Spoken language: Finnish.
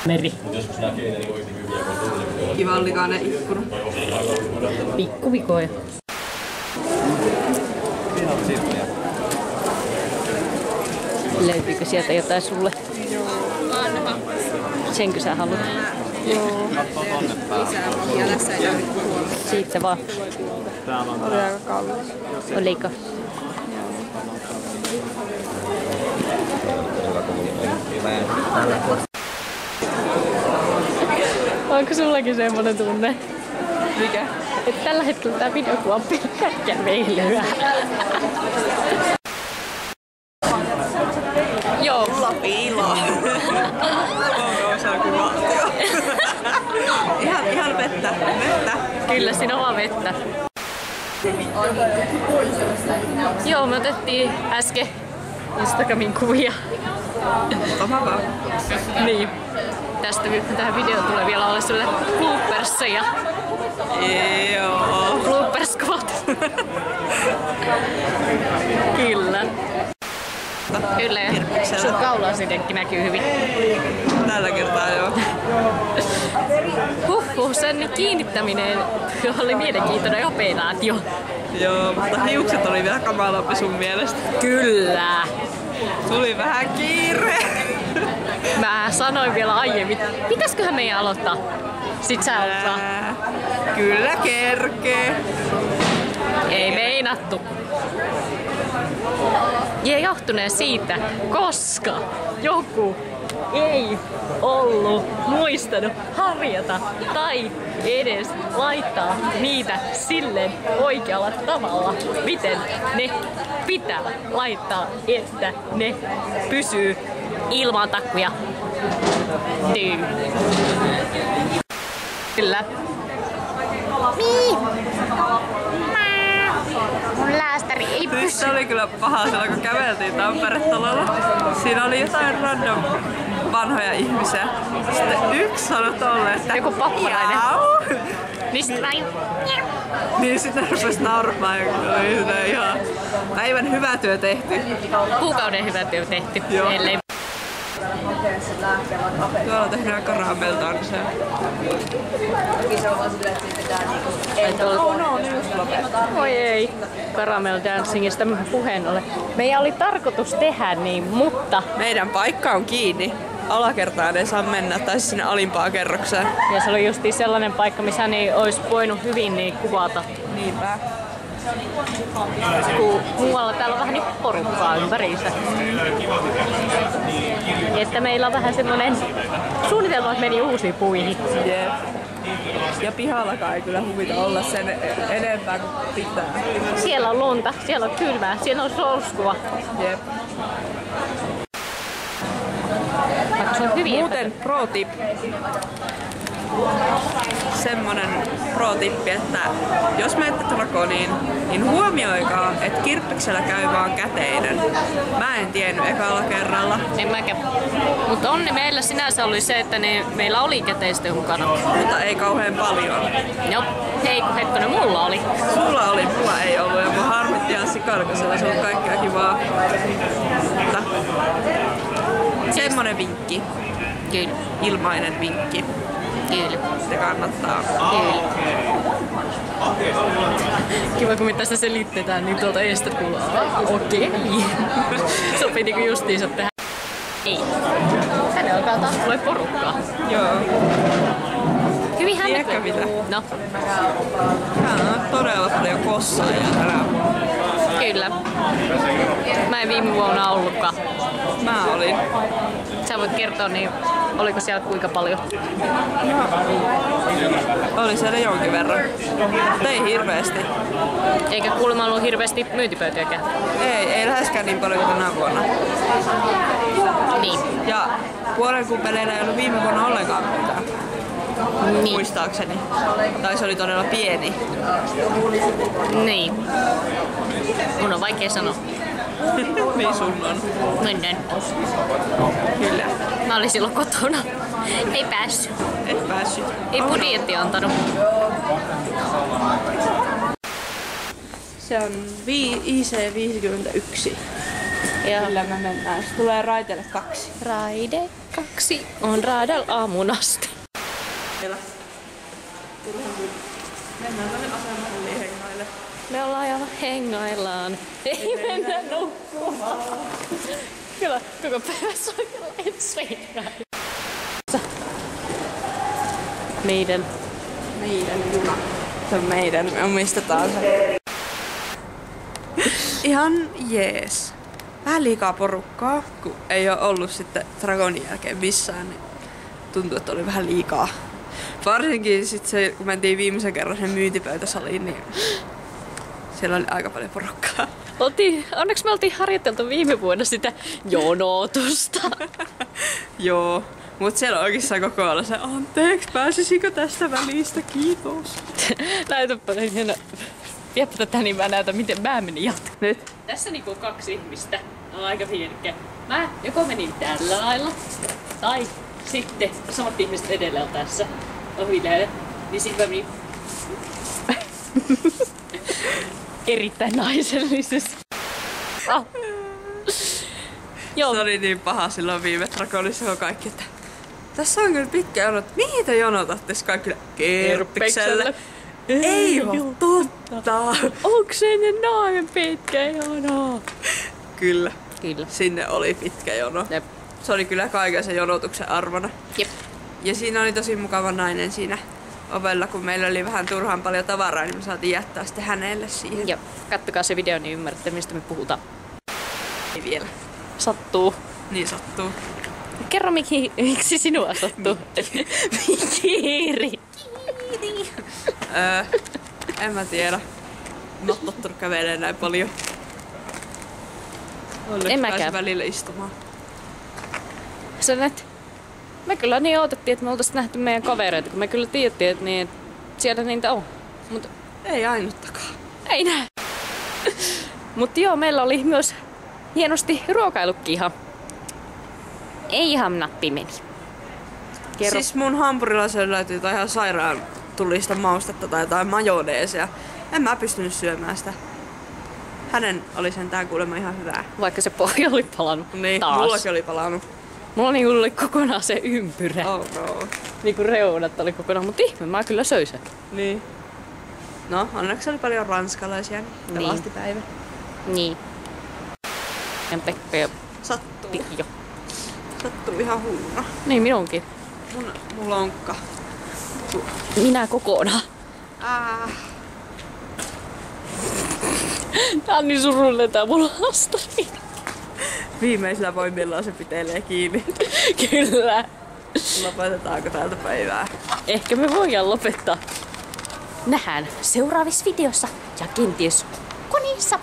Meri. Kivan likainen ikkuna. Pikkuvikoja. Löytyykö sieltä jotain sulle? Joo. Anna. Senkö sä haluat? Joo. Lisää ja tässä ei tarvitse huomioon. Siitä vaan. Oli aika kallis. Oliko? Onko sullakin semmonen tunne? Mikä? Että tällä hetkellä tää videokuva on pelkkää veilyä. Joo. Mulla piilaa. Onko se kuvatio? Ihan vettä. Kyllä, siinä on vaan vettä. Joo, me otettiin äsken Instagramin kuvia. Tomava. Niin. Tähän videoon tulee vielä olla sulle bloopersia. Joo. Blooperskot. Kyllä. Kyllä, ja sun kaulasidekki näkyy hyvin. Tällä kertaa joo. Sen kiinnittäminen oli mielenkiintoinen operaatio. Joo, mutta hiukset oli vielä kamalampi sun mielestä. Kyllä. Tuli vähän kiire. Mä sanoin vielä aiemmin, pitäisköhän meidän aloittaa? Sit sä aloittaa. Kyllä kerkee. Ei meinattu. Ja johtuneen siitä, koska joku ei ollut muistanut harjata tai edes laittaa niitä silleen oikealla tavalla, miten ne pitää laittaa, että ne pysyy ilman takkuja. Kyllä. Mun läästäri ei pysy. Se oli kyllä paha silloin, kun käveltiin Tampere-talolla. Siinä oli jotain random vanhoja ihmisiä. Sitten yksi sanoi tolle, että joku papparainen. Niin sit mä niin sit ne rupes nauramaan. Oli ihan päivän hyvä työ tehty. Kuukauden hyvä työ tehty. Joo. Ellei. Tuolla tehdään karameltanssia. Oi ei. Caramel Dancingista puheen ole. Meidän oli tarkoitus tehdä niin, mutta Meidän paikka on kiinni. Alakertaan ei saa mennä, tai sinne alimpaan kerrokseen. ja se oli justiin sellainen paikka, missä ei olisi voinut hyvin niin kuvata. Niinpä. Kun muualla täällä on vähän niin porukkaa ympäriinsä. Että meillä on vähän semmonen suunnitelma, että meni uusiin puihin. Jep. Ja pihallakaan ei kyllä huvita olla sen enempää kuin pitää. Siellä on lunta, siellä on kylmää, siellä on solskua. Jep. Vaikka se on hyvin Muuten pro tip. Semmonen pro tippi, että jos menette Drakoniin, niin huomioikaa, että kirppiksellä käy vaan käteinen. Mä en tiennyt ekalla kerralla. En mäkään. Mutta onni meillä sinänsä oli se, että meillä oli käteistä mukana. Mutta ei kauhean paljon. Joo, hei kun hetkonen, mulla oli. Mulla ei ollut ja mua harmitti ihan sikana, kun siellä on kaikkea kivaa. Mutta semmonen vinkki. Kyllä. Ilmainen vinkki. Kyllä. Se kannattaa. Kyllä. Kiva, kun me tässä selitetään, niin tuolta eestä kuuluu. Okei. Sopii niinku justiinsa tehdä. Ei. Tänne alkaa taas tulee porukkaa. Joo. Hyvin Tiedätkö mitä? No. Täällä on todella paljon kossaajia tänään. Kyllä. Mä en viime vuonna ollutkaan. Mä olin. Sä voit kertoa, niin oliko siellä kuinka paljon? Oli siellä jonkin verran. Mutta ei hirveästi. Eikä kuulemma ollut hirveästi myyntipöytiäkään. Ei läheskään niin paljon kuin tänä vuonna. Niin. Ja puolen kumpeleilla ei ollut viime vuonna ollenkaan mitään. Niin. Muistaakseni. Tai se oli todella pieni. Niin. Mun on vaikea sanoa. Niin sun on. Mennään. Kyllä. Mä olin silloin kotona. Ei päässyt. Et päässyt. Ei budjetti antanut. Se on IC51. Ja Kyllä me mennään. Se tulee raiteelle 2. raide 2 on raadal aamun asti. Mennään tänne asemahalliin hengaille. Me ollaan jo hengaillaan. Ei mennä nukkumaan. Kyllä koko päivä soikella ensi Meidän juna. Se on meidän. Me omistetaan se. Ihan jees. Vähän liikaa porukkaa, kun ei ole ollut sitten Dragonin jälkeen missään, niin tuntuu, että oli vähän liikaa. Varsinkin sit se, kun mentiin viimeisen kerran sen myyntipöytäsaliin, niin siellä oli aika paljon porukkaa. Onneksi me oltiin harjoiteltu viime vuonna sitä jonotusta. Joo, mutta siellä oikeastaan koko ajan se, anteeksi, pääsisikö tästä välistä, kiitos. Näytäpä hieno. Viepä tätä, niin mä näytän, miten mä menin jatkoon. Nyt. Tässä niinku on 2 ihmistä. On aika pienekkä. Mä joko menin tällä lailla, tai sitten samat ihmiset edellä on tässä. Ohileelle. Niin sit mä menin erittäin naisellisesti. Joo. Se oli niin paha silloin viime Dragonissa, kun kaikki, että tässä on kyllä pitkä jono. Mihin te jonotatte? Kaikki Kerppikselle. Ei oo totta. Onks se noin pitkä jono? Kyllä. Kyllä. Sinne oli pitkä jono. Jep. Se oli kyllä kaiken sen jonotuksen arvona. Jep. Ja siinä oli tosi mukava nainen siinä ovella, kun meillä oli vähän turhaan paljon tavaraa, niin me saatiin jättää sitten hänelle siihen. Joo. Kattokaa se video, niin ymmärrätte, mistä me puhutaan. Ei vielä. Sattuu. Niin sattuu. Kerro, miksi sinua sattuu? Kiiri. En mä tiedä. Mä oon tottunut kävelemään näin paljon. En mäkään. Välillä istumaan. Me kyllä niin odotettiin, että me oltais nähty meidän kavereita, kun me kyllä tiedettiin, että niin, siellä niitä on. Mut Ei ainuttakaan. ei näe. Mut joo, meillä oli myös hienosti ruokailukki ihan. Ei ihan nappi meni. Kerro. Siis mun hampurilaiselle löytyy jotain ihan sairaan tulista maustetta tai jotain majoneesia. En mä pystynyt syömään sitä. Hänen oli sentään kuulemma ihan hyvää. Vaikka se pohja oli palannut Niin, taas. mullakin oli palannut. Mulla niinku oli kokonaan se ympyrä. Oh no. Niinku reunat oli kokonaan, mutta ihme, mä kyllä söin sen. Niin. No, onneksi oli paljon ranskalaisia, niin pelasti päivä. Niin. Ja Pekka ja Sattuu. Pirjo. Sattuu ihan hulluna. Niin minunkin. Mun lonkka. Minä kokonaan. Tää on niin surullinen tää mun hastari. Viimeisellä voimillaan se pitelee kiinni. Kyllä. Lopetetaanko täältä päivää? Ehkä me voidaan lopettaa. Nähdään seuraavissa videossa ja kenties koneissa.